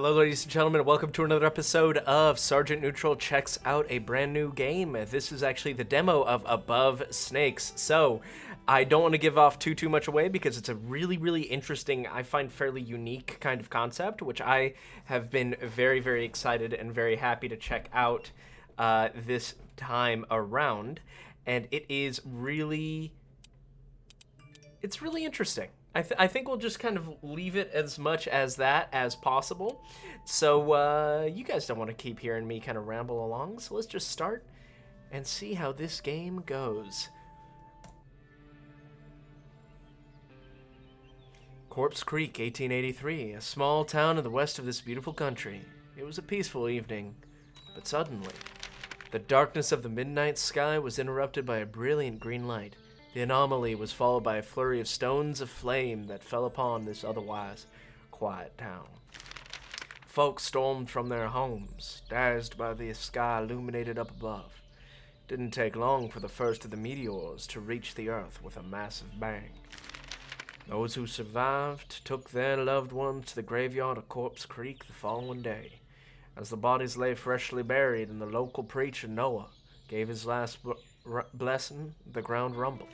Hello, ladies and gentlemen, welcome to another episode of Sergeant Neutral Checks Out a Brand New Game. This is actually the demo of Above Snakes, so I don't want to give off too much away because it's a really interesting, I find fairly unique kind of concept, which I have been very excited and very happy to check out this time around, and it's really interesting. I think we'll just kind of leave it as much as that as possible. So you guys don't want to keep hearing me kind of ramble along, so let's just start and see how this game goes. Corpse Creek, 1883, a small town in the west of this beautiful country. It was a peaceful evening, but suddenly, the darkness of the midnight sky was interrupted by a brilliant green light. The anomaly was followed by a flurry of stones of flame that fell upon this otherwise quiet town. Folks stormed from their homes, dazzled by the sky illuminated up above. It didn't take long for the first of the meteors to reach the earth with a massive bang. Those who survived took their loved ones to the graveyard of Corpse Creek the following day. As the bodies lay freshly buried and the local preacher Noah gave his last blessing, the ground rumbled.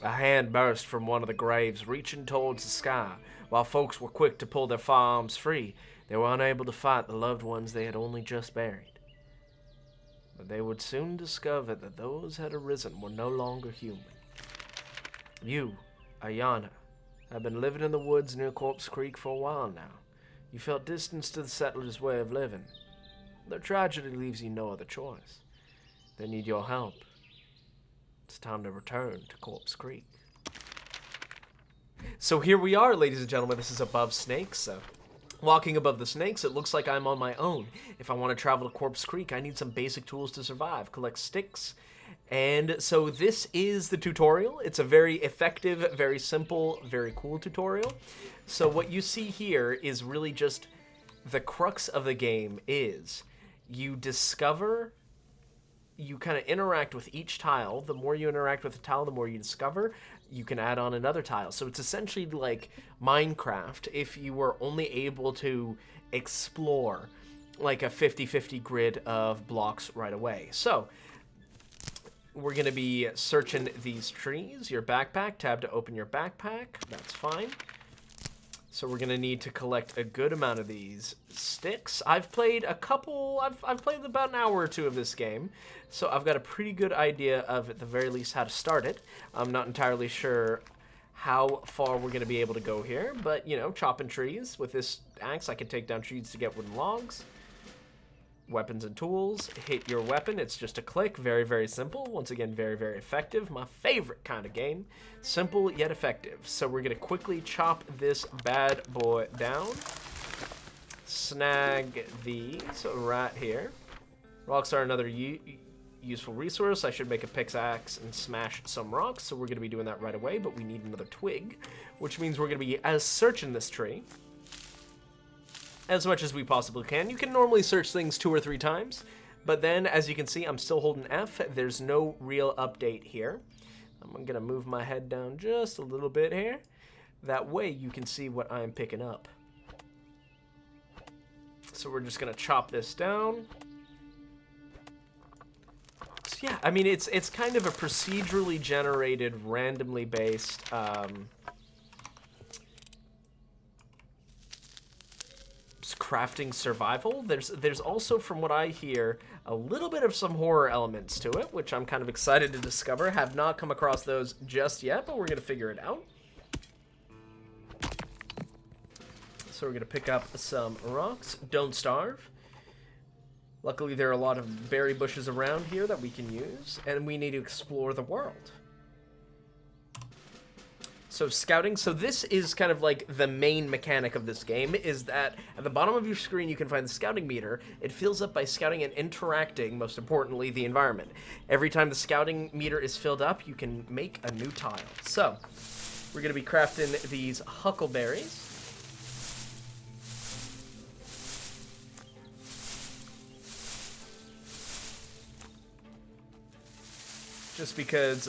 A hand burst from one of the graves, reaching towards the sky. While folks were quick to pull their firearms free, they were unable to fight the loved ones they had only just buried. But they would soon discover that those had arisen were no longer human. You, Ayana, have been living in the woods near Corpse Creek for a while now. You felt distance to the settlers' way of living. Their tragedy leaves you no other choice. They need your help. It's time to return to Corpse Creek. So here we are, ladies and gentlemen. This is Above Snakes. Walking above the snakes, it looks like I'm on my own. If I want to travel to Corpse Creek, I need some basic tools to survive. Collect sticks. And so this is the tutorial. It's a very effective, very simple, very cool tutorial. So what you see here is really just the crux of the game is you discover... You kind of interact with each tile. The more you interact with the tile, the more you discover. You can add on another tile. So it's essentially like Minecraft if you were only able to explore like a 50-50 grid of blocks right away. So we're going to be searching these trees. Your backpack, tab to open your backpack. That's fine. So we're going to need to collect a good amount of these sticks. I've played a couple, I've played about an hour or two of this game, so I've got a pretty good idea of, at the very least, how to start it. I'm not entirely sure how far we're going to be able to go here, but, you know, chopping trees. With this axe, I can take down trees to get wooden logs. Weapons and tools, hit your weapon, it's just a click, very simple. Once again, very effective. My favorite kind of game. Simple yet effective. So we're gonna quickly chop this bad boy down. Snag these right here. Rocks are another useful resource. I should make a pickaxe and smash some rocks, so we're gonna be doing that right away, but we need another twig, which means we're gonna be searching this tree as much as we possibly can. You can normally search things 2 or 3 times, but then, as you can see, I'm still holding F. There's no real update here. I'm gonna move my head down just a little bit here. That way you can see what I'm picking up. So we're just gonna chop this down. So yeah, I mean, it's kind of a procedurally generated, randomly based, crafting survival. There's also, from what I hear, a little bit of some horror elements to it, which I'm kind of excited to discover. Have not come across those just yet, but we're gonna figure it out. So we're gonna pick up some rocks. Don't starve. Luckily, there are a lot of berry bushes around here that we can use, and we need to explore the world. So scouting, so this is kind of like the main mechanic of this game, is that at the bottom of your screen you can find the scouting meter. It fills up by scouting and interacting, most importantly, the environment. Every time the scouting meter is filled up, you can make a new tile. So we're going to be crafting these huckleberries. just because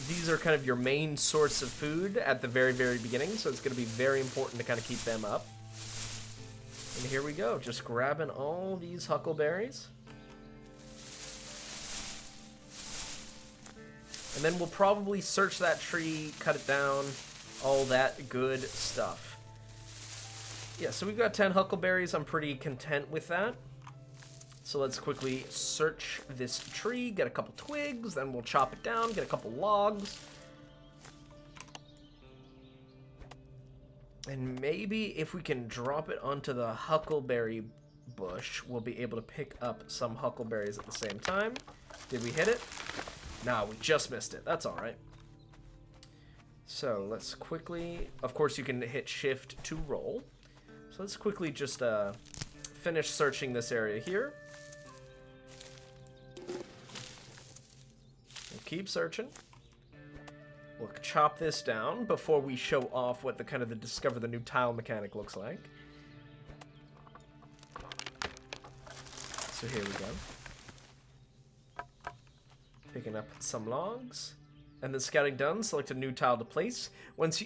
these are kind of your main source of food at the very, very beginning, so it's going to be very important to kind of keep them up. And here we go, just grabbing all these huckleberries. And then we'll probably search that tree, cut it down, all that good stuff. Yeah, so we've got 10 huckleberries. I'm pretty content with that. So let's quickly search this tree, get a couple twigs, then we'll chop it down, get a couple logs. And maybe if we can drop it onto the huckleberry bush, we'll be able to pick up some huckleberries at the same time. Did we hit it? No, we just missed it. That's all right. So let's quickly... Of course, you can hit shift to roll. So let's quickly just finish searching this area here. We'll keep searching. We'll chop this down before we show off what the kind of the discover the new tile mechanic looks like. So here we go. Picking up some logs. And then scouting done, select a new tile to place.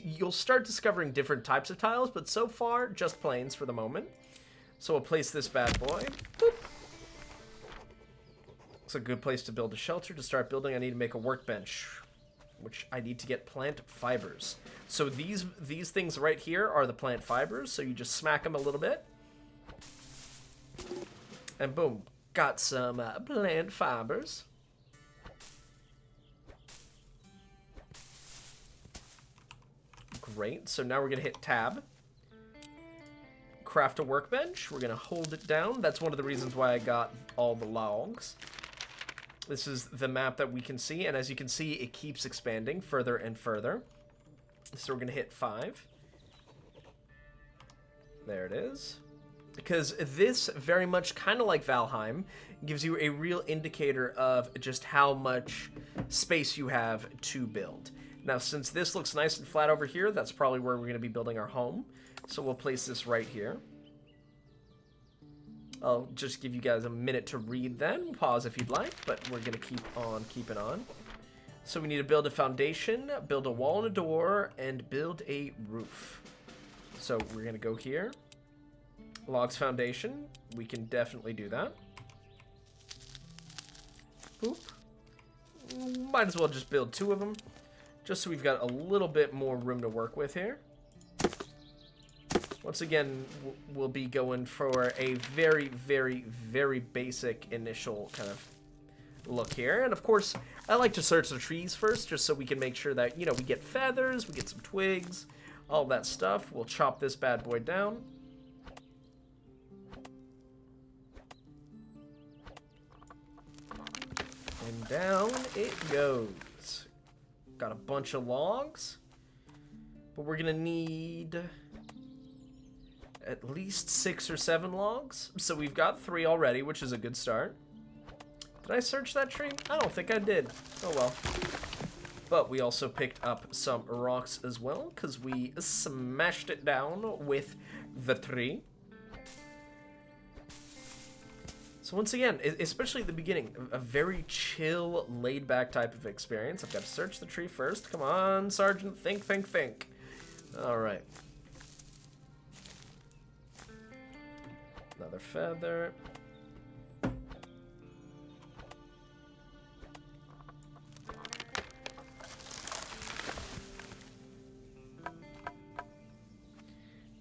You'll start discovering different types of tiles, but so far, just plains for the moment. So we'll place this bad boy. Boop. It's a good place to build a shelter. To start building, I need to make a workbench, which I need to get plant fibers. So these things right here are the plant fibers, so you just smack them a little bit. And boom, got some plant fibers. Great, so now we're gonna hit tab. Craft a workbench, we're gonna hold it down. That's one of the reasons why I got all the logs. This is the map that we can see, and as you can see, it keeps expanding further and further. So we're gonna hit 5. There it is. Because this, very much kind of like Valheim, gives you a real indicator of just how much space you have to build. Now, since this looks nice and flat over here, that's probably where we're going to be building our home. So we'll place this right here. I'll just give you guys a minute to read then. Pause if you'd like, but we're going to keep on keeping on. So we need to build a foundation, build a wall and a door, and build a roof. So we're going to go here. Logs foundation. We can definitely do that. Boop. Might as well just build 2 of them. Just so we've got a little bit more room to work with here. Once again, we'll be going for a very, very, very basic initial kind of look here. And of course, I like to search the trees first, just so we can make sure that, you know, we get feathers, we get some twigs, all that stuff. We'll chop this bad boy down. And down it goes. Got a bunch of logs, but we're gonna need at least 6 or 7 logs. So we've got 3 already, which is a good start. Did I search that tree? I don't think I did. Oh well. But we also picked up some rocks as well, because we smashed it down with the tree. So once again, especially at the beginning, a very chill, laid-back type of experience. I've got to search the tree first. Come on, Sergeant. Think, think, think. All right. Another feather.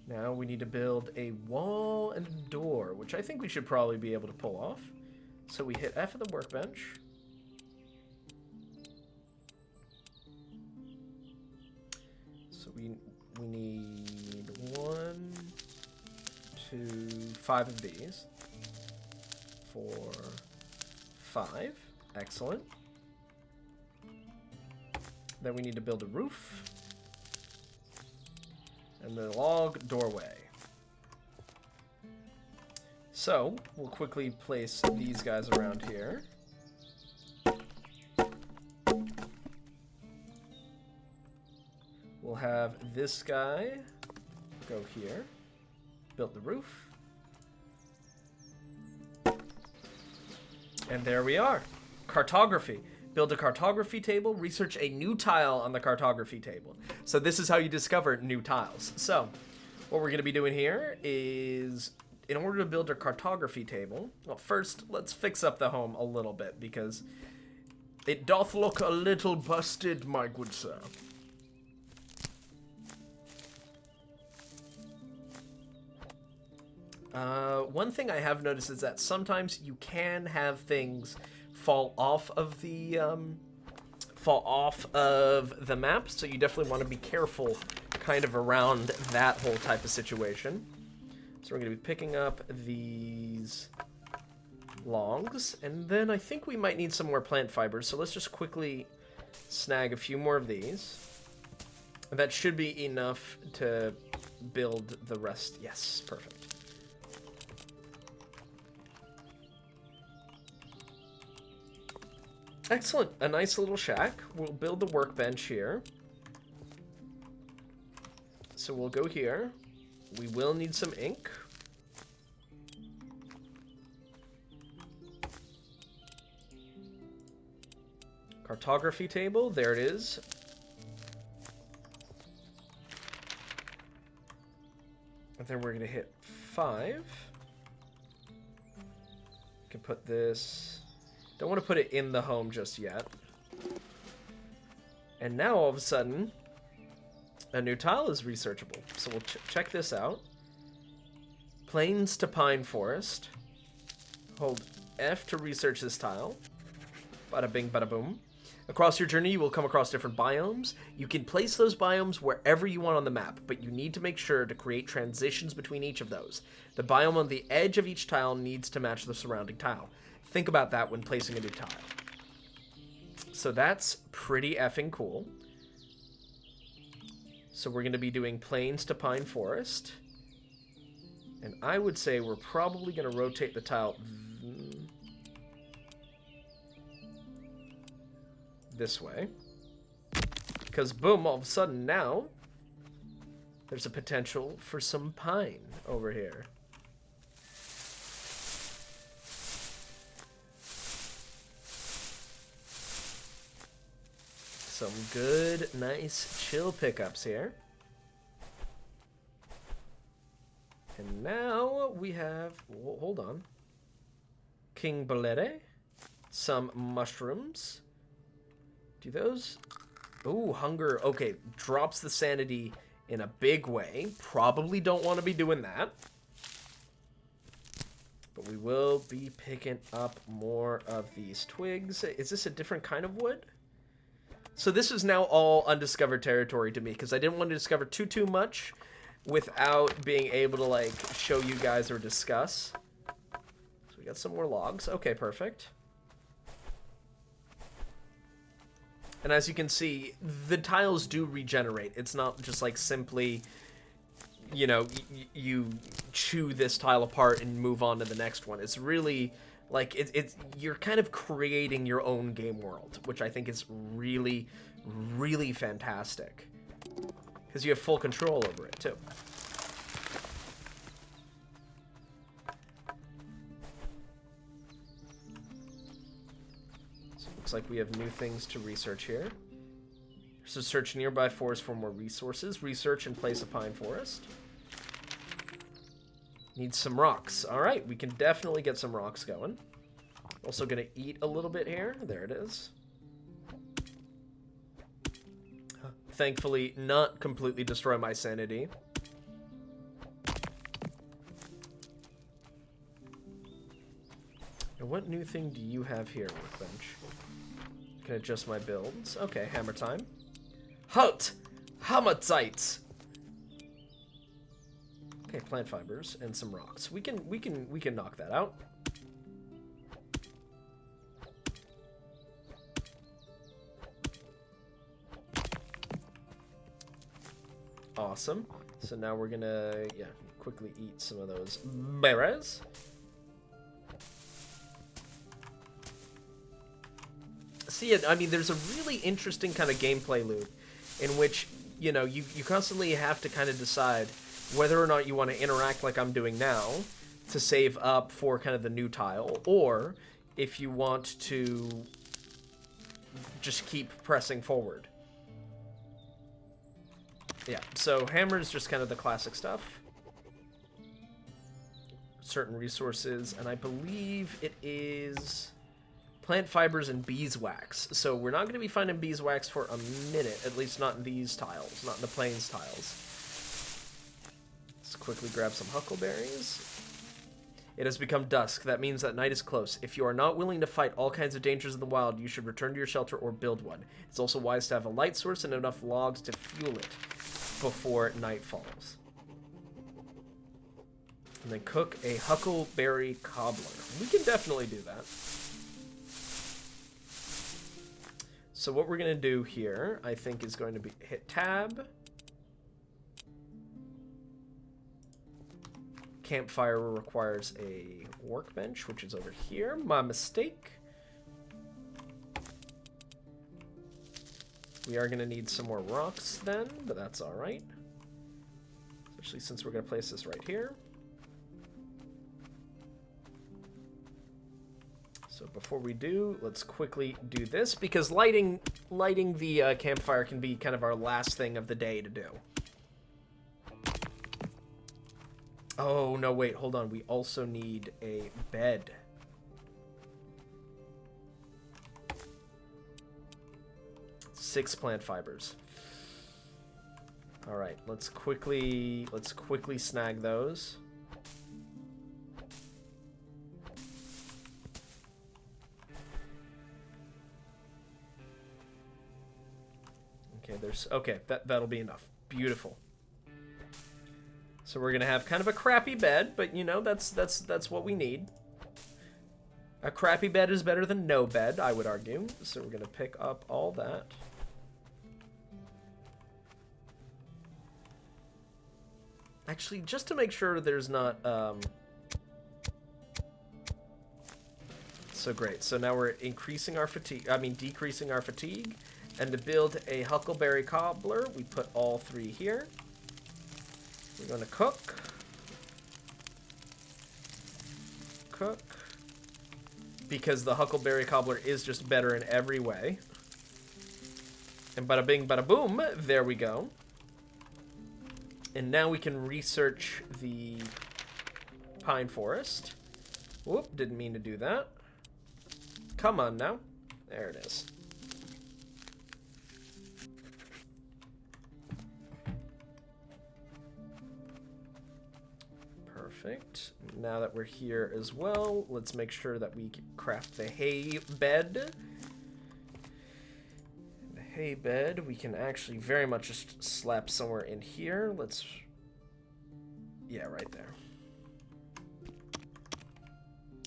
Now we need to build a wall and a door, which I think we should probably be able to pull off. So we hit F of the workbench. So we need 1, 2, 5 of these. 4, 5. Excellent. Then we need to build a roof. And the log doorway. So, we'll quickly place these guys around here. We'll have this guy go here. Build the roof. And there we are. Cartography. Build a cartography table, research a new tile on the cartography table. So this is how you discover new tiles. So what we're going to be doing here is in order to build our cartography table, well, first, let's fix up the home a little bit, because it doth look a little busted, my good sir. One thing I have noticed is that sometimes you can have things fall off of the map, so you definitely want to be careful kind of around that whole type of situation. So we're going to be picking up these logs, and then I think we might need some more plant fibers, so let's just quickly snag a few more of these. That should be enough to build the rest. Yes, perfect. Excellent. A nice little shack. We'll build the workbench here. So we'll go here. We will need some ink. Cartography table. There it is. And then we're going to hit 5. We can put this... Don't want to put it in the home just yet. And now, all of a sudden, a new tile is researchable. So we'll check this out. Plains to Pine Forest. Hold F to research this tile. Bada bing, bada boom. Across your journey, you will come across different biomes. You can place those biomes wherever you want on the map, but you need to make sure to create transitions between each of those. The biome on the edge of each tile needs to match the surrounding tile. Think about that when placing a new tile. So that's pretty effing cool. So we're going to be doing Plains to Pine Forest. And I would say we're probably going to rotate the tile this way. Because boom, all of a sudden now, there's a potential for some pine over here. Some good, nice, chill pickups here. And now we have, hold on, King Bolete, some mushrooms. Do those, ooh, hunger, okay, drops the sanity in a big way. Probably don't want to be doing that. But we will be picking up more of these twigs. Is this a different kind of wood? So this is now all undiscovered territory to me, because I didn't want to discover too much without being able to, like, show you guys or discuss. So we got some more logs. Okay, perfect. And as you can see, the tiles do regenerate. It's not just, like, simply, you know, you chew this tile apart and move on to the next one. It's really... like, you're kind of creating your own game world, which I think is really, really fantastic. Because you have full control over it, too. So it looks like we have new things to research here. So search nearby forest for more resources. Research and place a pine forest. Need some rocks. Alright, we can definitely get some rocks going. Also gonna eat a little bit here. There it is. Thankfully, not completely destroy my sanity. And what new thing do you have here, workbench? Can adjust my builds. Okay, hammer time. Halt! Hammerzeit! Okay, plant fibers and some rocks. We can knock that out. Awesome. So now we're gonna, yeah, quickly eat some of those berries. See, I mean, there's a really interesting kind of gameplay loop in which, you know, you constantly have to kind of decide whether or not you want to interact like I'm doing now to save up for kind of the new tile, or if you want to just keep pressing forward. Yeah, so hammer is just kind of the classic stuff. certain resources, and I believe it is plant fibers and beeswax. So we're not going to be finding beeswax for a minute, at least not in these tiles, not in the plains tiles. Let's quickly grab some huckleberries. It has become dusk. That means that night is close. If you are not willing to fight all kinds of dangers in the wild, you should return to your shelter or build one. It's also wise to have a light source and enough logs to fuel it before night falls. And then cook a huckleberry cobbler. We can definitely do that. So what we're going to do here, I think, is going to be hit tab. Campfire requires a workbench, which is over here. My mistake. We are going to need some more rocks then, but that's all right. Especially since we're going to place this right here. So before we do, let's quickly do this, because lighting the campfire can be kind of our last thing of the day to do. Oh, no, wait, hold on. We also need a bed. Six plant fibers. All right, let's quickly snag those. Okay, that'll be enough. Beautiful. So we're gonna have kind of a crappy bed, but you know, that's what we need. A crappy bed is better than no bed, I would argue. So we're gonna pick up all that. Actually, just to make sure there's not so great. So now we're increasing our fatigue. Decreasing our fatigue. And to build a huckleberry cobbler, we put all three here. We're going to cook. Because the huckleberry cobbler is just better in every way. And bada bing, bada boom, there we go. And now we can research the pine forest. Whoop, didn't mean to do that. Come on now. There it is. Perfect. Now that we're here as well, let's make sure that we craft the hay bed. The hay bed, we can actually very much just slap somewhere in here. Yeah, right there.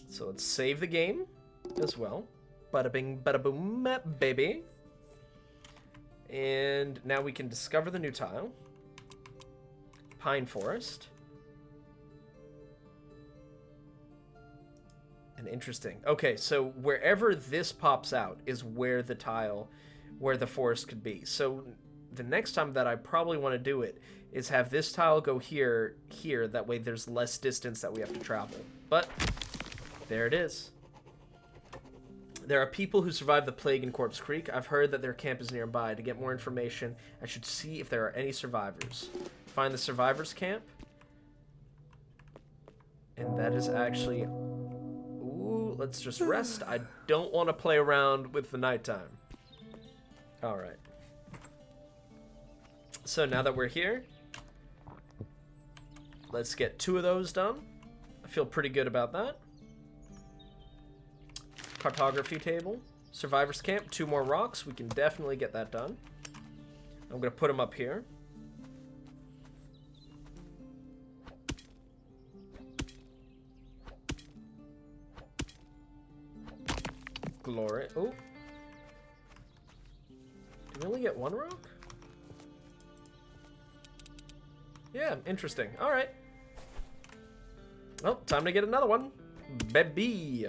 So let's save the game as well. Bada bing, bada boom, baby. And now we can discover the new tile. Pine forest. And interesting. Okay, so wherever this pops out is where the forest could be. So the next time that I probably want to do it is have this tile go here. That way there's less distance that we have to travel. But there it is. There are people who survived the plague in Corpse Creek. I've heard that their camp is nearby. To get more information, I should see if there are any survivors. Find the survivors camp. And that is actually... Ooh, let's just rest. I don't want to play around with the nighttime. Alright. So now that we're here, let's get 2 of those done. I feel pretty good about that. Cartography table. Survivors camp. 2 more rocks. We can definitely get that done. I'm going to put them up here. Glory. Oh. Did we only get 1 rock? Yeah, interesting. Alright. Well, time to get another one. Baby.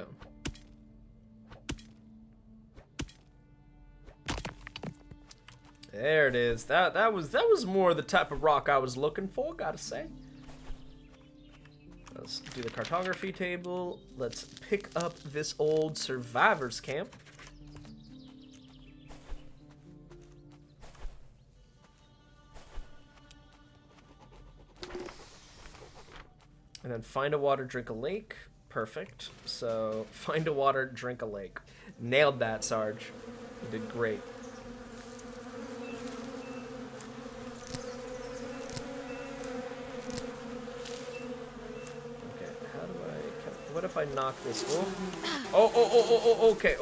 There it is. That was more the type of rock I was looking for, gotta say. Let's do the cartography table. Let's pick up this old survivors camp. And then find a water, drink a lake. Perfect. So, find a water, drink a lake. Nailed that, Sarge. You did great. Okay, how do I... What if I knock this... Oh, okay.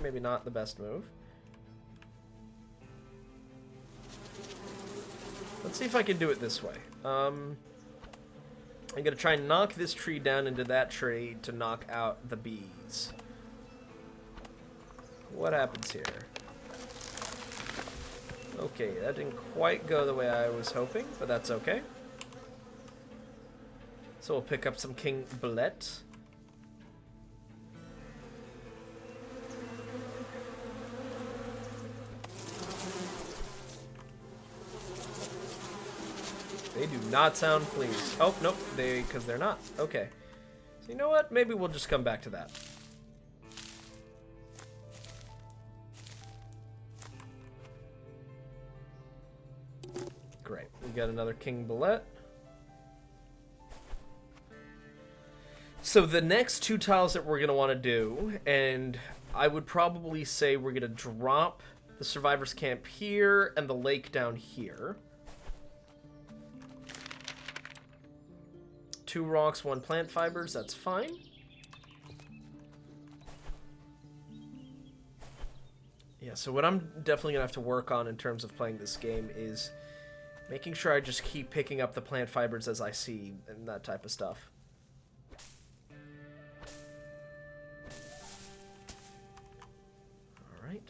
Maybe not the best move. Let's see if I can do it this way. I'm gonna try and knock this tree down into that tree to knock out the bees. What happens here? Okay, that didn't quite go the way I was hoping, but that's okay. So we'll pick up some King Bullet. They do not sound pleased. Oh, nope, because they're not. Okay. So you know what? Maybe we'll just come back to that. Great. We got another King Bullet. So the next two tiles that we're going to want to do, and I would probably say we're going to drop the survivor's camp here and the lake down here. 2 rocks, 1 plant fibers, that's fine. Yeah, so what I'm definitely going to have to work on in terms of playing this game is making sure I just keep picking up the plant fibers as I see and that type of stuff. Alright.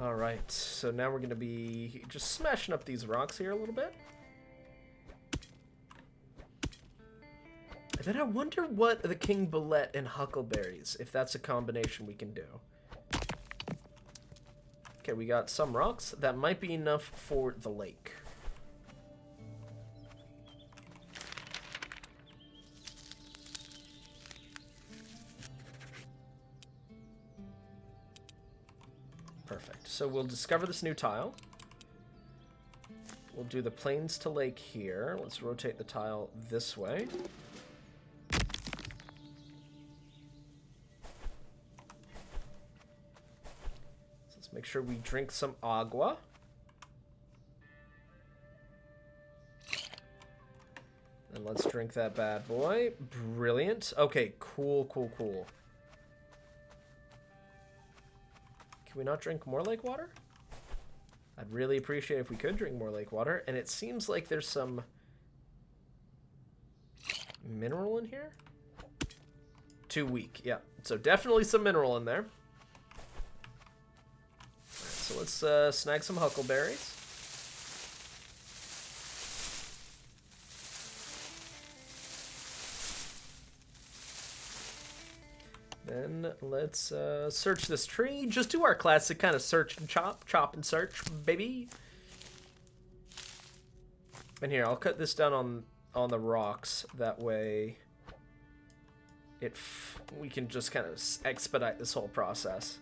Alright, so now we're going to be just smashing up these rocks here a little bit. And then I wonder what the King Bullet and Huckleberries, if that's a combination we can do. Okay, we got some rocks. That might be enough for the lake. Perfect. So we'll discover this new tile. We'll do the plains to lake here. Let's rotate the tile this way. So let's make sure we drink some agua. And let's drink that bad boy. Brilliant. Okay, cool. Can we not drink more lake water? I'd really appreciate if we could drink more lake water. And it seems like there's some mineral in here. Too weak, yeah. So definitely some mineral in there. All right, so let's snag some huckleberries. Then let's search this tree. Just do our classic kind of search and chop and search, baby. And here, I'll cut this down on the rocks. That way, we can just kind of expedite this whole process.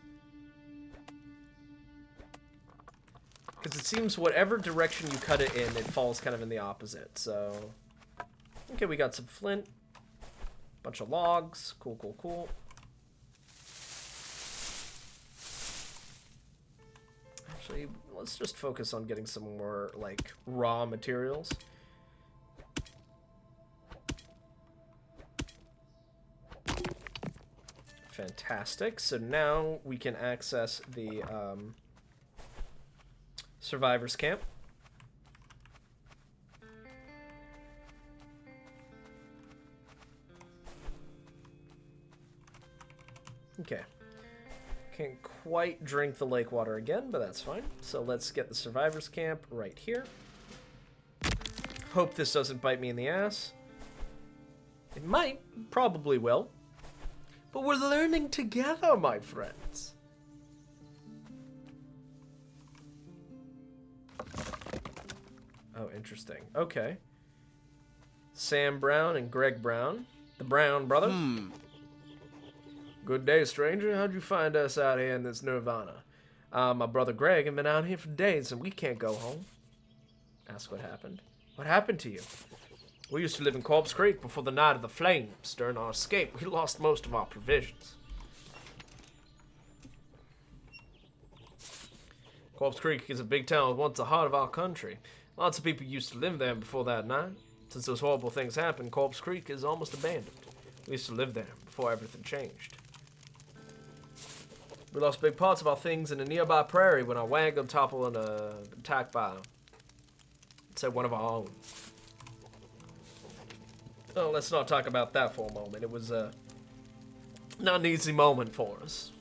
Because it seems whatever direction you cut it in, it falls kind of in the opposite. So, okay, we got some flint, bunch of logs. Cool. Actually, let's just focus on getting some more, like, raw materials. Fantastic. So now we can access the survivor's camp. Okay. Can't quite drink the lake water again, but that's fine. So let's get the survivor's camp right here. Hope this doesn't bite me in the ass. It might, probably will. But we're learning together, my friends. Oh, interesting. Okay. Sam Brown and Greg Brown, the Brown brothers. Good day, stranger. How'd you find us out here in this nirvana? My brother Greg have been out here for days, and we can't go home. Ask what happened. What happened to you? We used to live in Corpse Creek before the Night of the Flames. During our escape, we lost most of our provisions. Corpse Creek is a big town once the heart of our country. Lots of people used to live there before that night. Since those horrible things happened, Corpse Creek is almost abandoned. We used to live there before everything changed. We lost big parts of our things in a nearby prairie when our wagon toppled and attacked by, say, one of our own. Oh, let's not talk about that for a moment. It was not an easy moment for us.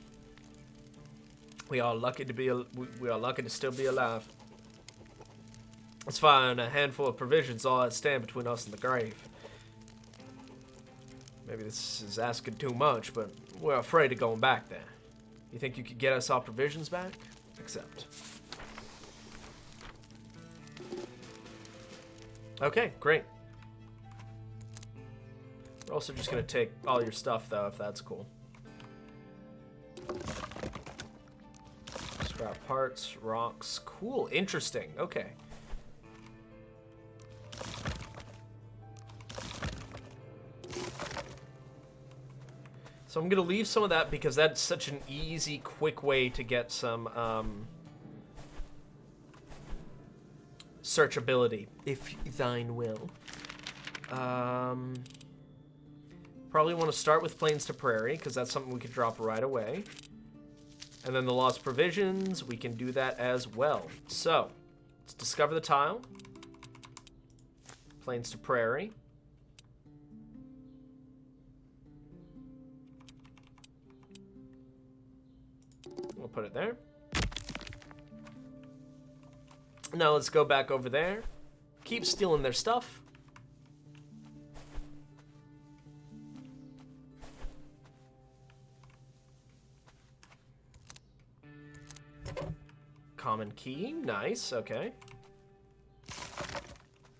We are lucky to still be alive. Let's find a handful of provisions all that stand between us and the grave. Maybe this is asking too much, but we're afraid of going back there. You think you could get us our provisions back? Accept. Okay, great. We're also just gonna take all your stuff though, if that's cool. Scrap parts, rocks, cool, interesting, okay. So I'm gonna leave some of that because that's such an easy, quick way to get some searchability, if thine will. Probably want to start with Plains to Prairie because that's something we could drop right away. And then the lost provisions, we can do that as well. So let's discover the tile. Plains to Prairie. We'll put it there. Now let's go back over there. Keep stealing their stuff. Common key, nice, okay.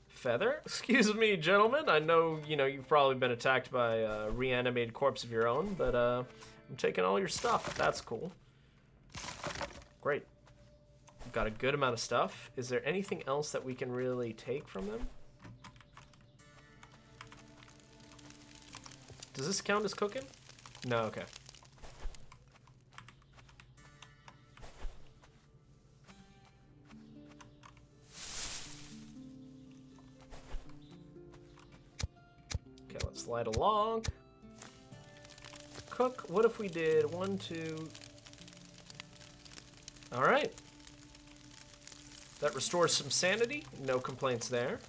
Feather, excuse me, gentlemen. I know, you've probably been attacked by a reanimated corpse of your own, but I'm taking all your stuff. That's cool. Great. We've got a good amount of stuff. Is there anything else that we can really take from them? Does this count as cooking? No, okay. Okay, let's slide along. Cook, what if we did 1, 2... All right. That restores some sanity. No complaints there.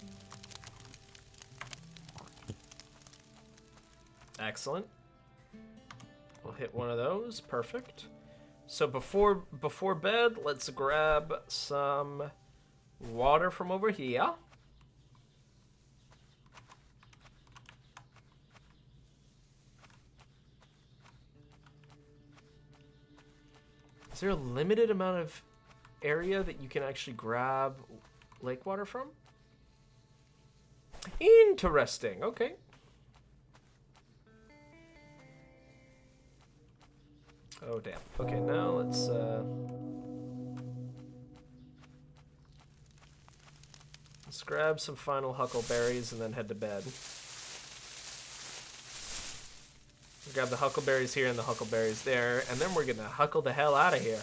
Excellent. We'll hit one of those. Perfect. So before bed, let's grab some water from over here. Is there a limited amount of area that you can actually grab lake water from? Interesting. Okay. Oh, damn. Okay, now let's grab some final huckleberries and then head to bed. Grab the huckleberries here and the huckleberries there, and then we're gonna huckle the hell out of here.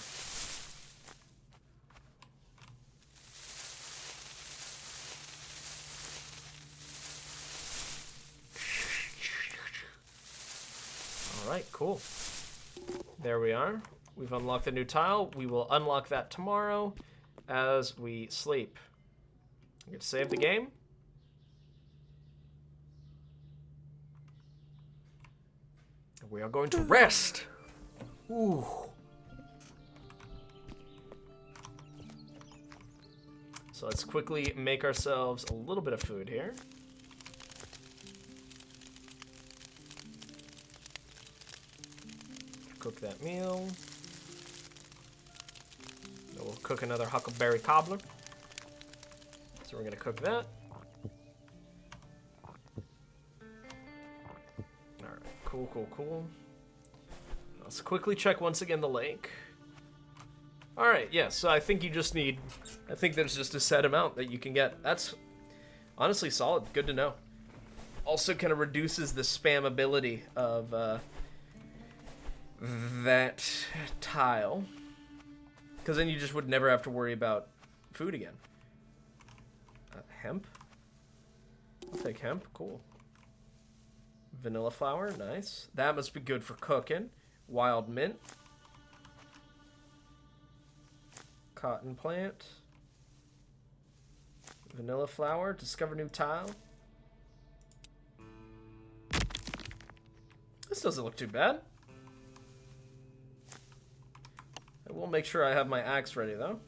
Alright, cool. There we are. We've unlocked the new tile. We will unlock that tomorrow as we sleep. I'm gonna save the game. We are going to rest. Ooh. So let's quickly make ourselves a little bit of food here. Cook that meal. Then we'll cook another huckleberry cobbler. So we're gonna cook that. Alright, cool. Let's quickly check once again the lake. Alright, yeah, so I think you just need... I think there's just a set amount that you can get. That's honestly solid. Good to know. Also kind of reduces the spammability of that tile. Because then you just would never have to worry about food again. Hemp? I'll take hemp. Cool. Vanilla flower. Nice. That must be good for cooking. Wild mint. Cotton plant. Vanilla flower. Discover new tile. This doesn't look too bad. I will make sure I have my axe ready, though.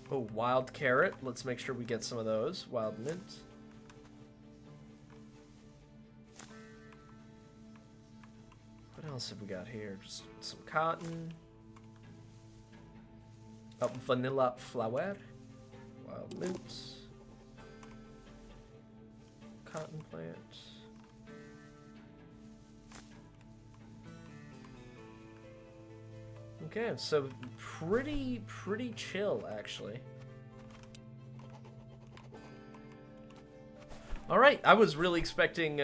Oh, wild carrot. Let's make sure we get some of those. Wild mint. What else have we got here? Just some cotton. Oh, vanilla flower. Wild mint. Cotton plant. Okay, so pretty chill, actually. Alright, I was really expecting,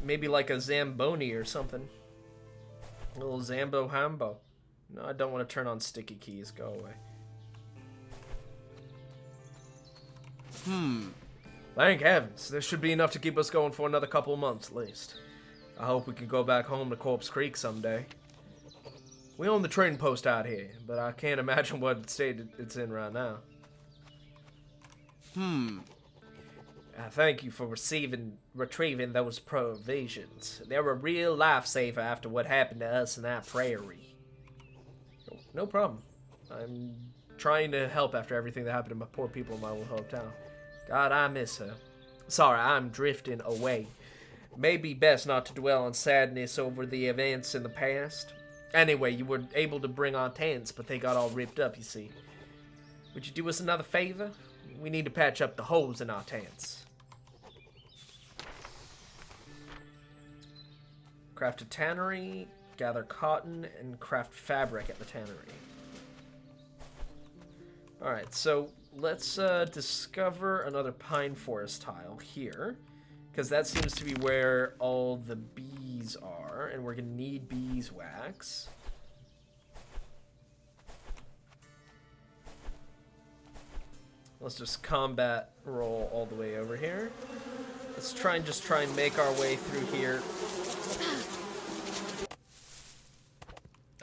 maybe like a Zamboni or something. A little Zambo Hambo. No, I don't want to turn on sticky keys. Go away. Thank heavens. This should be enough to keep us going for another couple of months, at least. I hope we can go back home to Corpse Creek someday. We own the trading post out here, but I can't imagine what state it's in right now. Thank you for retrieving those provisions. They're a real lifesaver after what happened to us in that prairie. No problem. I'm trying to help after everything that happened to my poor people in my old hometown. God, I miss her. Sorry, I'm drifting away. Maybe best not to dwell on sadness over the events in the past. Anyway, you were able to bring our tents, but they got all ripped up, you see. Would you do us another favor? We need to patch up the holes in our tents. Craft a tannery, gather cotton, and craft fabric at the tannery. Alright, so let's discover another pine forest tile here. Because that seems to be where all the bees are, and we're going to need beeswax. Let's just combat roll all the way over here. Let's try and make our way through here.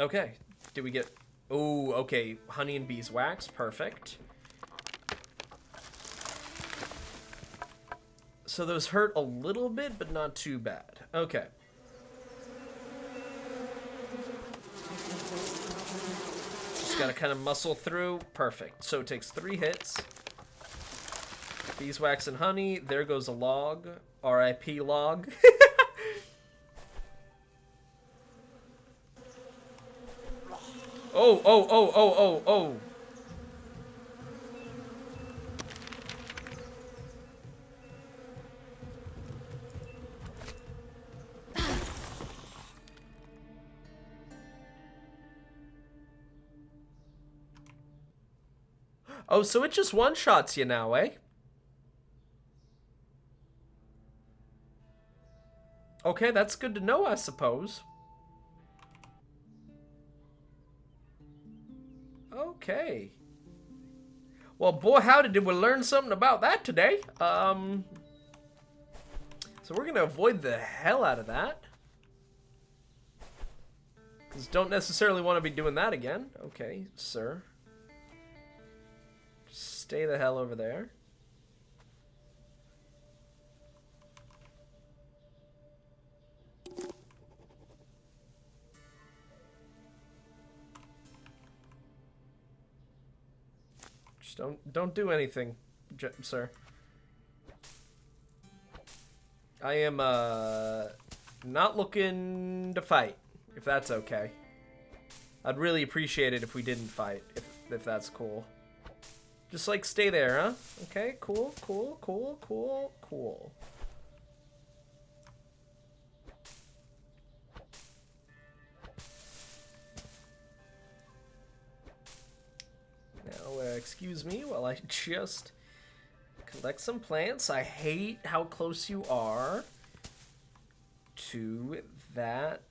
Okay, did we get... Oh, okay, honey and beeswax, perfect. So those hurt a little bit, but not too bad. Okay. Just gotta kind of muscle through. Perfect. So it takes 3 hits. Beeswax and honey. There goes a log. R.I.P. log. Oh. Oh, so it just one-shots you now, eh? Okay, that's good to know, I suppose. Okay. Well, boy, howdy, did we learn something about that today. So we're gonna avoid the hell out of that. Because don't necessarily want to be doing that again. Okay, sir. Stay the hell over there. Just don't do anything, sir. I am not looking to fight, if that's okay. I'd really appreciate it if we didn't fight. if that's cool. Just, like, stay there, huh? Okay, cool, cool, cool, cool, cool. Now, excuse me while I just collect some plants. I hate how close you are to that.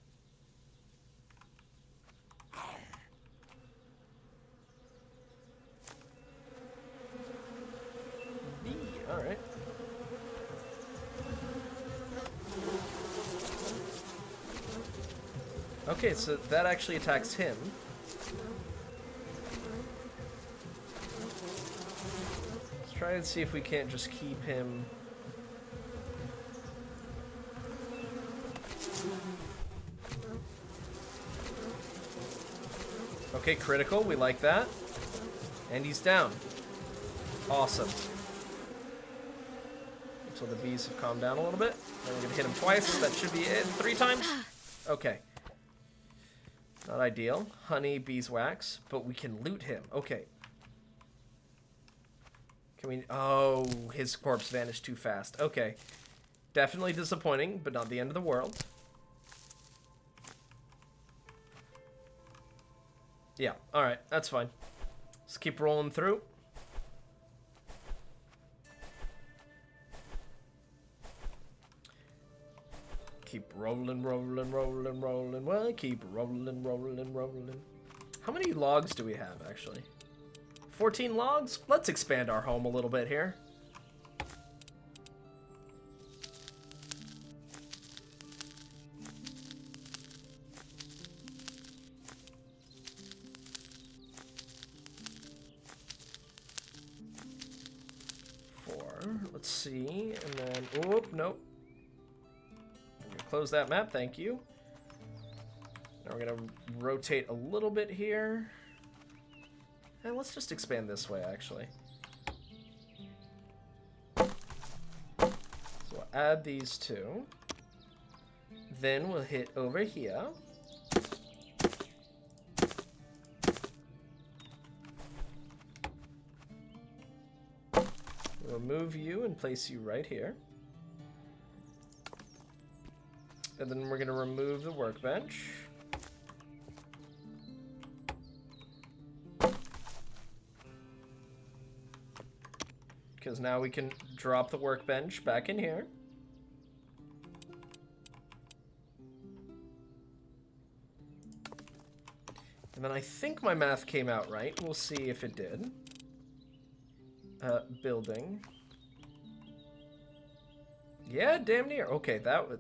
Bee, all right. Okay, so that actually attacks him. Let's try and see if we can't just keep him. Okay, critical. We like that. And he's down. Awesome. Until the bees have calmed down a little bit. Then we're going to hit him twice. That should be it. 3 times. Okay. Not ideal. Honey, beeswax. But we can loot him. Okay. Can we... Oh, his corpse vanished too fast. Okay. Definitely disappointing, but not the end of the world. Yeah, alright. That's fine. Let's keep rolling through. Keep rolling, rolling, rolling, rolling. Well, keep rolling, rolling, rolling. How many logs do we have, actually? 14 logs? Let's expand our home a little bit here. Let's see, and then, oh, nope. I'm gonna close that map, thank you. Now we're gonna rotate a little bit here. And let's just expand this way, actually. So we'll add these two. Then we'll hit over here. Remove you and place you right here. And then we're going to remove the workbench. Because now we can drop the workbench back in here. And then I think my math came out right. We'll see if it did. Building. Yeah, damn near. Okay, that would...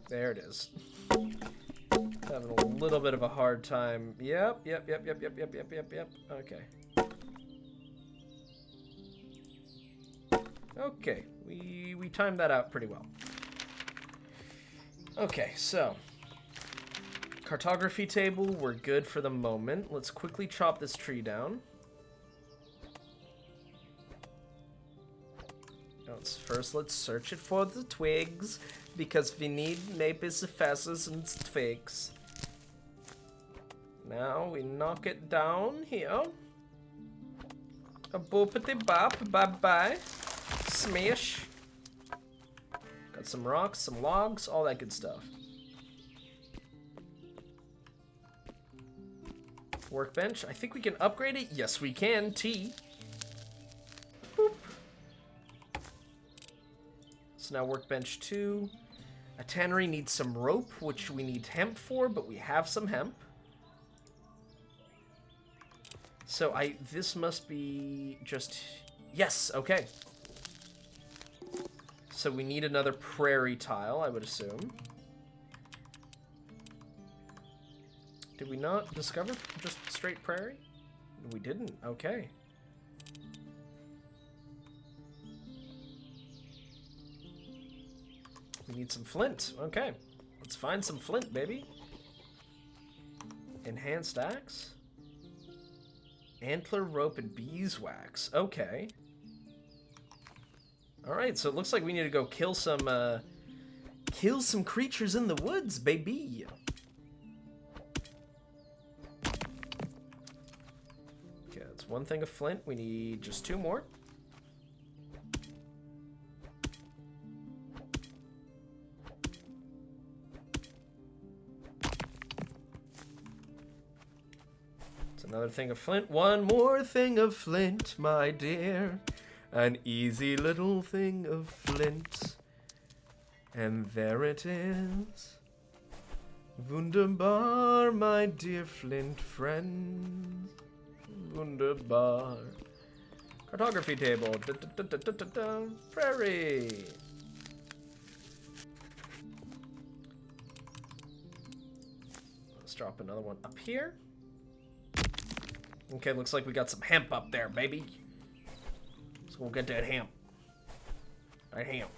There it is. Having a little bit of a hard time. Yep. Okay. Okay, we timed that out pretty well. Okay, so... Cartography table, we're good for the moment. Let's quickly chop this tree down. First, let's search it for the twigs, because we need maybe the feathers and twigs. Now we knock it down here. A boopity bop, bye bye. Smash. Got some rocks, some logs, all that good stuff. Workbench, I think we can upgrade it. Yes, we can. T. Boop. So now workbench 2. A tannery needs some rope, which we need hemp for, but we have some hemp. So this must be just... Yes, okay. So we need another prairie tile, I would assume. Did we not discover just straight prairie? We didn't, okay. We need some flint. Okay. Let's find some flint, baby. Enhanced axe. Antler rope and beeswax. Okay. Alright, so it looks like we need to go kill some creatures in the woods, baby. That's one thing of flint. We need just 2 more. It's another thing of flint. One more thing of flint, my dear. An easy little thing of flint. And there it is. Wunderbar, my dear flint friend. Wunderbar. Cartography table. Prairie. Let's drop another one up here. Okay, looks like we got some hemp up there, baby. So we'll get that hemp. That hemp.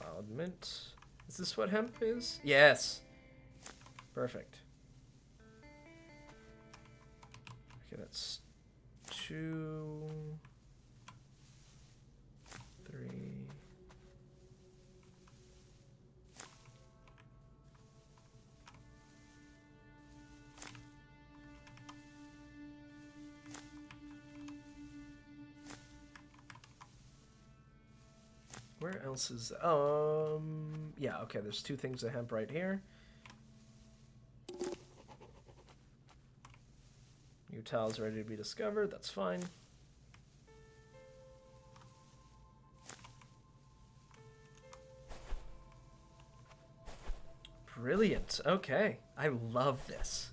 Wild mint. Is this what hemp is? Yes. Perfect. Okay, that's 2, 3. Where else is... yeah, okay, there's 2 things of hemp right here. New tiles ready to be discovered, that's fine. Brilliant, okay. I love this.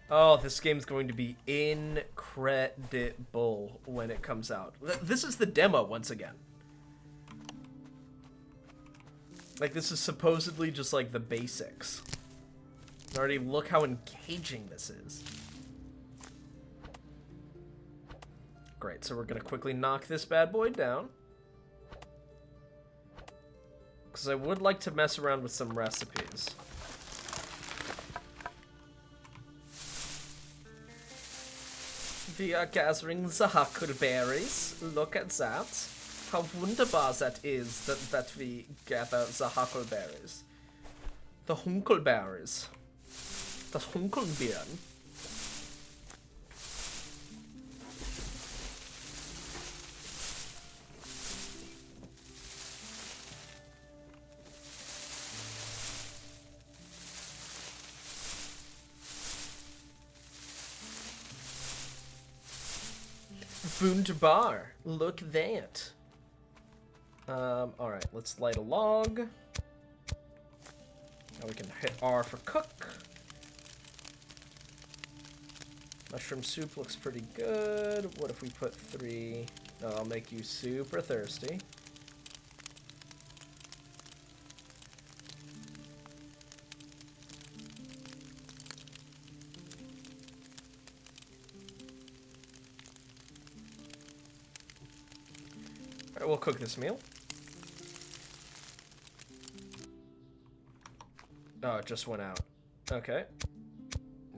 Oh, this game's going to be incredible when it comes out. This is the demo once again. Like, this is supposedly just, like, the basics. Already, look how engaging this is. Great, so we're gonna quickly knock this bad boy down. Because I would like to mess around with some recipes. We are gathering the huckleberries. Look at that. How wunderbar that is that we gather the huckleberries. The hunkleberries. The hunkelbeeren. Wunderbar. Look that. Alright, let's light a log. Now we can hit R for cook. Mushroom soup looks pretty good. What if we put 3? Oh, I'll make you super thirsty. Alright, we'll cook this meal. Oh, it just went out. Okay.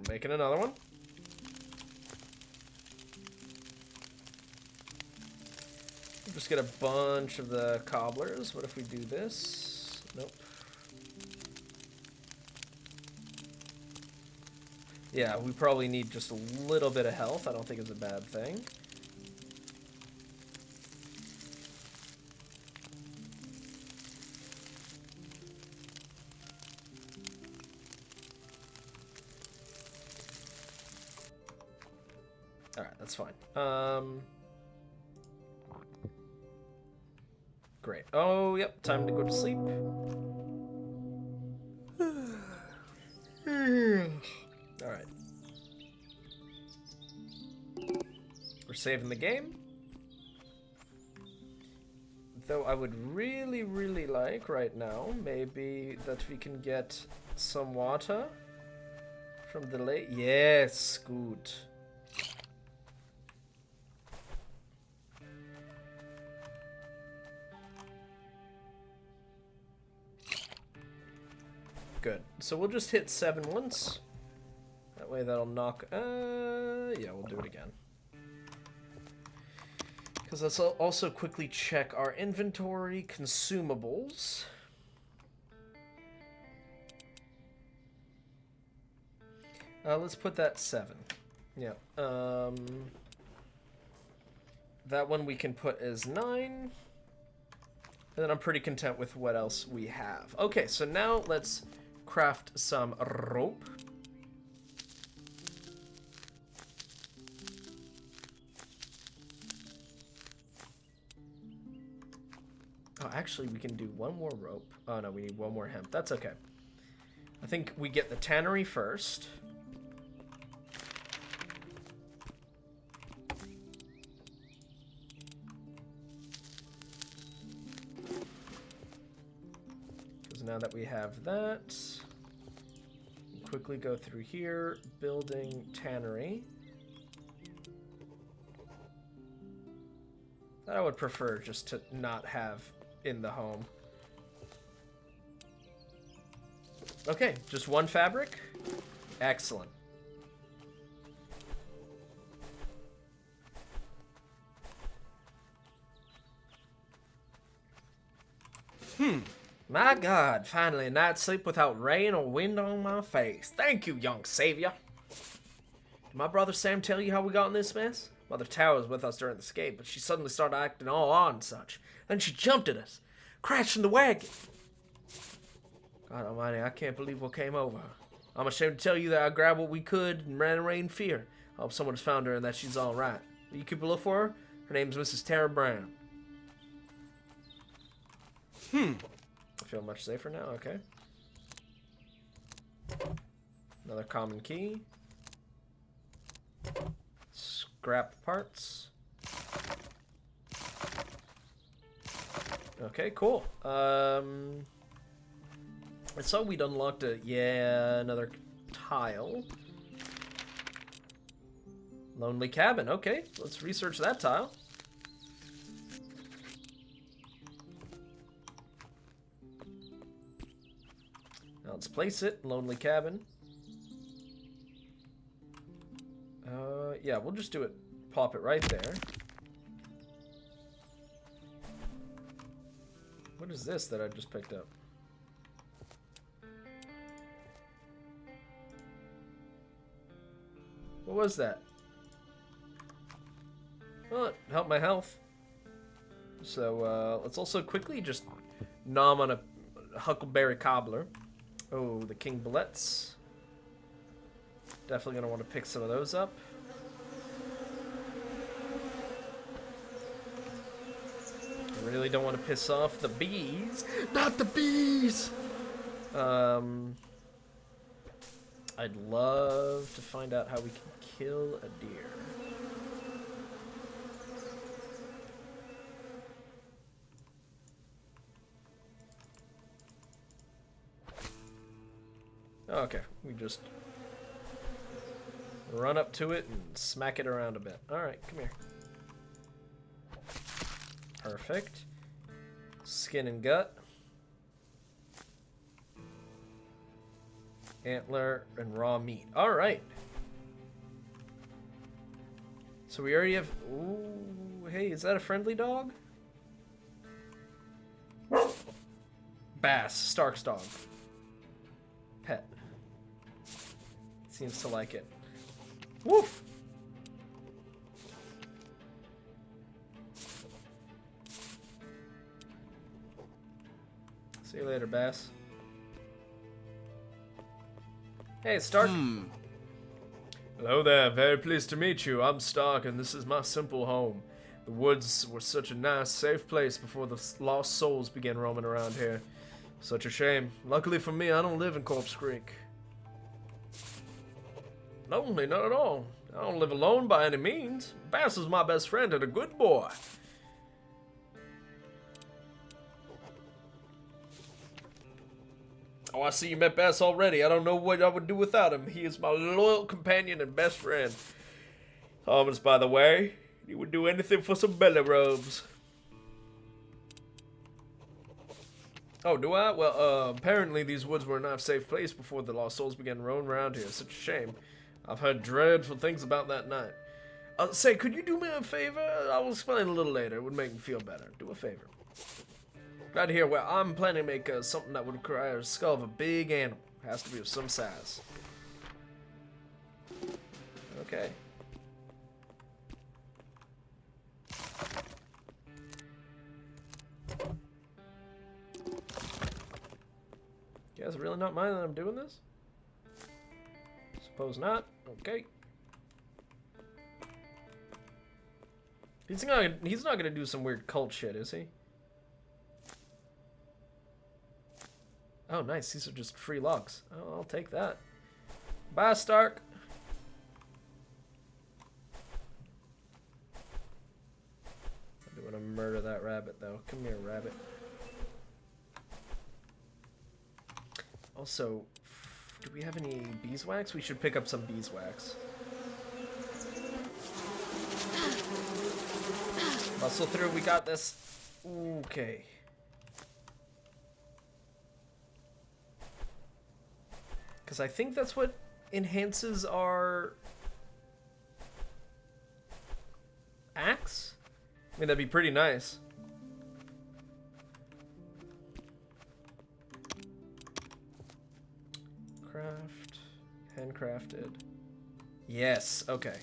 Making another one. Just get a bunch of the cobblers. What if we do this? Nope. Yeah, we probably need just a little bit of health. I don't think it's a bad thing. Alright, that's fine. Great. Oh, yep, time to go to sleep. Alright. We're saving the game. Though I would really, really like right now, maybe that we can get some water from the lake. Yes, good. Good. So we'll just hit 7 once. That way that'll knock... yeah, we'll do it again. Because let's also quickly check our inventory. Consumables. Let's put that 7. Yeah. That one we can put as 9. And then I'm pretty content with what else we have. Okay, so now let's craft some rope. Oh, actually, we can do one more rope. Oh, no, we need one more hemp. That's okay. I think we get the tannery first. Because now that we have that, quickly go through here, building tannery. That I would prefer just to not have in the home. Okay, just one fabric. Excellent. My God, finally a night's sleep without rain or wind on my face. Thank you, young savior. Did my brother Sam tell you how we got in this mess? Mother Tower was with us during the escape, but she suddenly started acting all odd and such. Then she jumped at us, crashed in the wagon. God almighty, I can't believe what came over her. I'm ashamed to tell you that I grabbed what we could and ran away in fear. I hope someone has found her and that she's all right. Will you keep a look for her? Her name's Mrs. Tara Brown. I feel much safer now, okay. Another common key. Scrap parts. Okay, cool. I saw we'd unlocked another tile. Lonely cabin. Okay, let's research that tile. Now let's place it. Lonely cabin. Yeah, we'll just do it. Pop it right there. What is this that I just picked up? What was that? Well, it helped my health. So, let's also quickly just nom on a huckleberry cobbler. Oh, the king bullets. Definitely gonna want to pick some of those up. I really don't want to piss off the bees. Not the bees! I'd love to find out how we can kill a deer. Okay, we just run up to it and smack it around a bit. Alright, come here. Perfect. Skin and gut. Antler and raw meat. Alright. So we already have... Ooh, hey, is that a friendly dog? Bass, Stark's dog. Pet. Seems to like it. Woof! See you later, Bass. Hey, Stark. Hello there, very pleased to meet you. I'm Stark, and this is my simple home. The woods were such a nice, safe place before the lost souls began roaming around here. Such a shame. Luckily for me, I don't live in Corpse Creek. Lonely, not at all. I don't live alone by any means. Bass is my best friend and a good boy. Oh, I see you met Bass already. I don't know what I would do without him. He is my loyal companion and best friend. Thomas, by the way, he would do anything for some belly rubs. Oh, do I? Well, apparently these woods were not a safe place before the lost souls began roaming around here. Such a shame. I've heard dreadful things about that night. Say, could you do me a favor? I will explain a little later. It would make me feel better. Do a favor. Right here, where I'm planning to make something that would require a skull of a big animal. It has to be of some size. Okay. You guys really not mind that I'm doing this? Suppose not. Okay. He's not gonna do some weird cult shit, is he? Oh, nice. These are just free logs. Oh, I'll take that. Bye, Stark. I do want to murder that rabbit, though. Come here, rabbit. Also, do we have any beeswax? We should pick up some beeswax. Muscle through. We got this. Okay. Because I think that's what enhances our axe. I mean, that'd be pretty nice. Craft. Handcrafted. Yes, okay.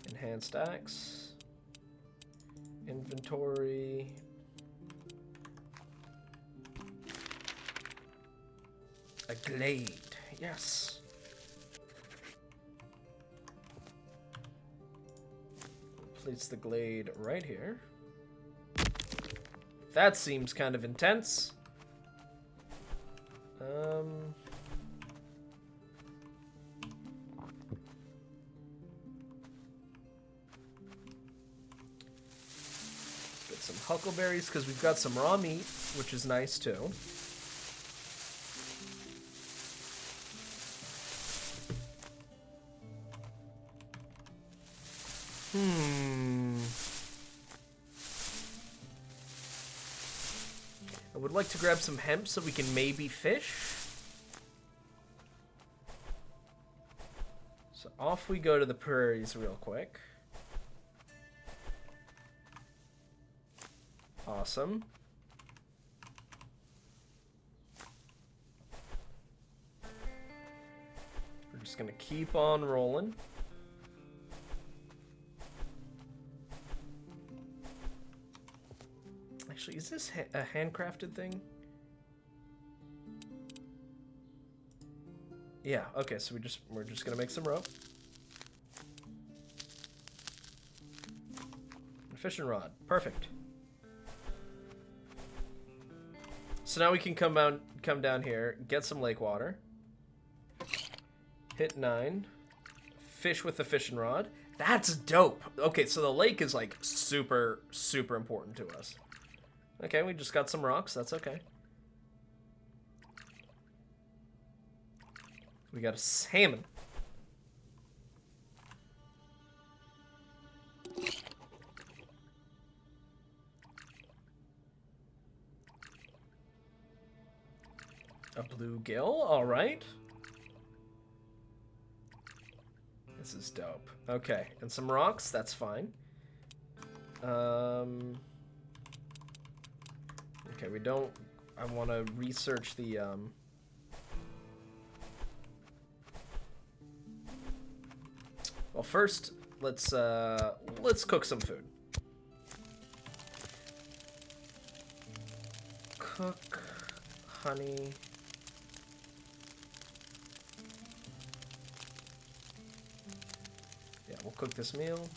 Enhanced axe. Inventory. A glade, yes. Place the glade right here. That seems kind of intense. Let's get some huckleberries because we've got some raw meat, which is nice too. I would like to grab some hemp so we can maybe fish. So off we go to the prairies real quick. Awesome. We're just gonna keep on rolling. Actually, is this a handcrafted thing? Yeah, okay, so we're just gonna make some rope. A fishing rod. Perfect. So now we can come down here, get some lake water. Hit 9. Fish with the fishing rod. That's dope. Okay, so the lake is like super, super important to us. Okay, we just got some rocks. That's okay. We got a salmon. A bluegill. All right. This is dope. Okay, and some rocks. That's fine. Okay, we don't... I want to research the, Well, first, let's cook some food. Cook, honey... Yeah, we'll cook this meal.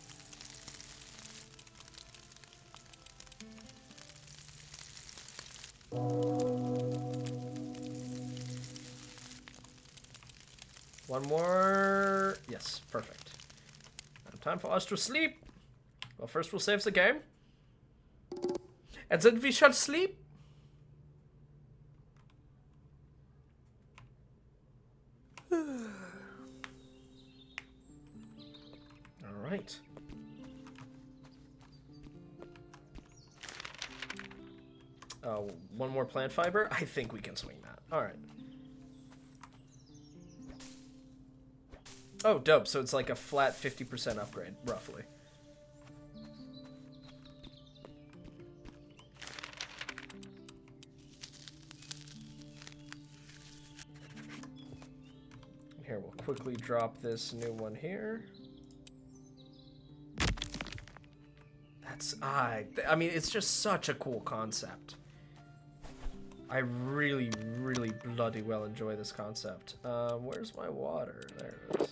One more. Yes, perfect. Now time for us to sleep. Well, first we'll save the game. And then we shall sleep. Alright. Oh, one more plant fiber? I think we can swing that. Alright. Oh, dope. So it's like a flat 50% upgrade, roughly. Here, we'll quickly drop this new one here. I mean, it's just such a cool concept. I really, really bloody well enjoy this concept. Where's my water? There it is.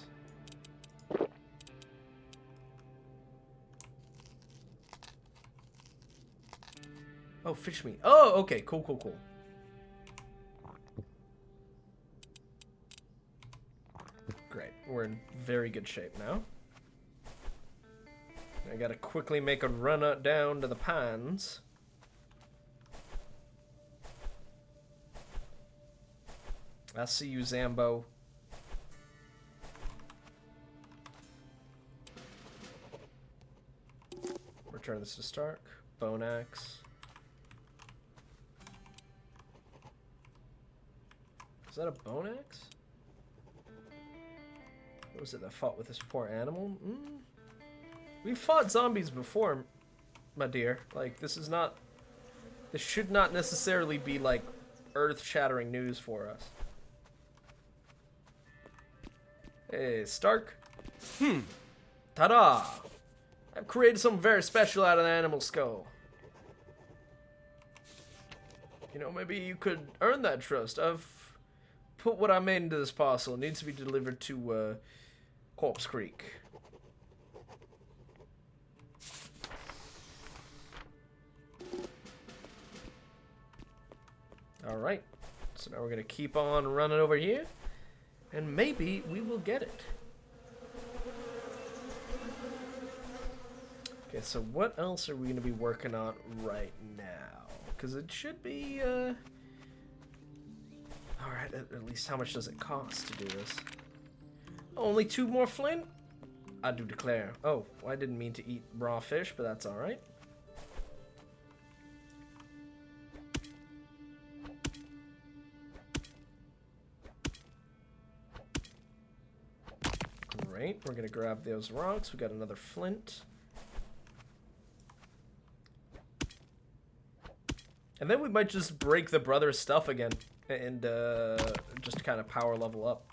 Oh, fish meat. Oh, okay. Cool, cool, cool. Great. We're in very good shape now. I gotta quickly make a run down to the pines. I see you, Zambo. Return this to Stark. Bone axe. Is that a bone axe? What was it that fought with this poor animal? We've fought zombies before, my dear. Like, this should not necessarily be, like, earth-shattering news for us. Hey, Stark. Ta-da! I've created something very special out of the animal skull. You know, maybe you could earn that trust. I've put what I made into this parcel. It needs to be delivered to, Corpse Creek. Alright. So now we're gonna keep on running over here. And maybe we will get it. Okay, so what else are we going to be working on right now? Because it should be, Alright, at least how much does it cost to do this? Only 2 more flint? I do declare. Oh, well, I didn't mean to eat raw fish, but that's alright. Great, we're gonna grab those rocks. We got another flint. And then we might just break the brother's stuff again and just kind of power level up.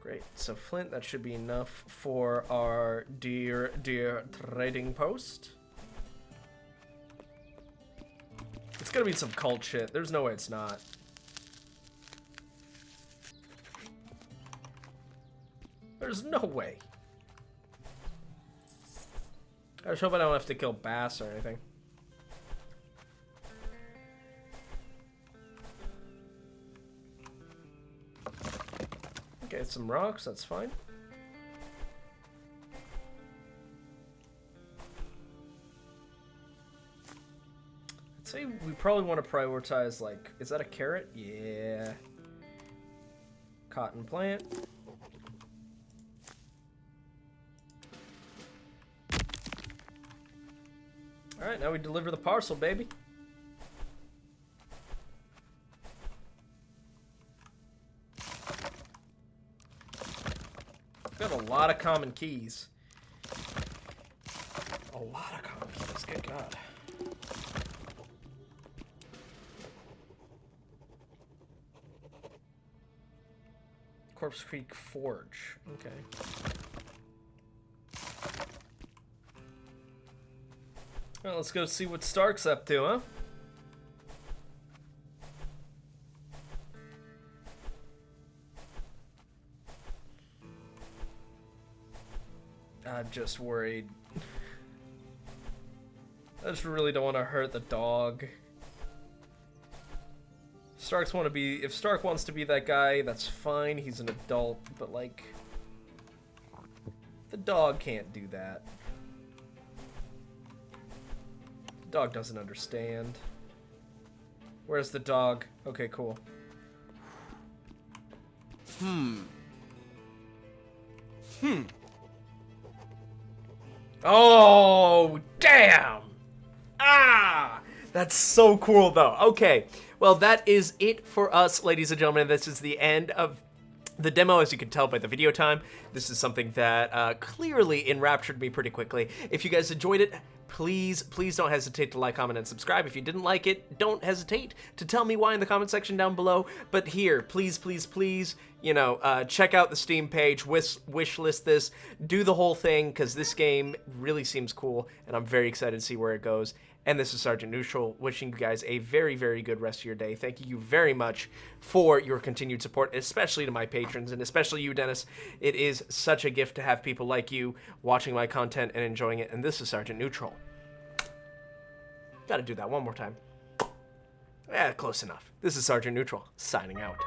Great, so flint, that should be enough for our dear trading post. It's gonna be some cult shit. There's no way it's not. There's no way. I just hope I don't have to kill bass or anything. Okay, some rocks, that's fine. I'd say we probably want to prioritize, like, is that a carrot? Yeah. Cotton plant. Alright, now we deliver the parcel, baby. Got a lot of common keys. A lot of common keys, good God. Corpse Creek Forge, okay. Well, let's go see what Stark's up to, huh? I'm just worried. I just really don't want to hurt the dog. If Stark wants to be that guy, that's fine. He's an adult, but like, the dog can't do that. The dog doesn't understand. Where's the dog? Okay, cool. Oh, damn! Ah! That's so cool, though. Okay, well, that is it for us, ladies and gentlemen. This is the end of The demo, as you can tell by the video time, this is something that clearly enraptured me pretty quickly. If you guys enjoyed it, please don't hesitate to like, comment, and subscribe. If you didn't like it, don't hesitate to tell me why in the comment section down below. But here, please, you know, check out the Steam page, wishlist this, do the whole thing, because this game really seems cool, and I'm very excited to see where it goes. And this is Sergeant Neutral, wishing you guys a very, very good rest of your day. Thank you very much for your continued support, especially to my patrons, and especially you, Dennis. It is such a gift to have people like you watching my content and enjoying it. And this is Sergeant Neutral. Gotta do that one more time. Yeah, close enough. This is Sergeant Neutral, signing out.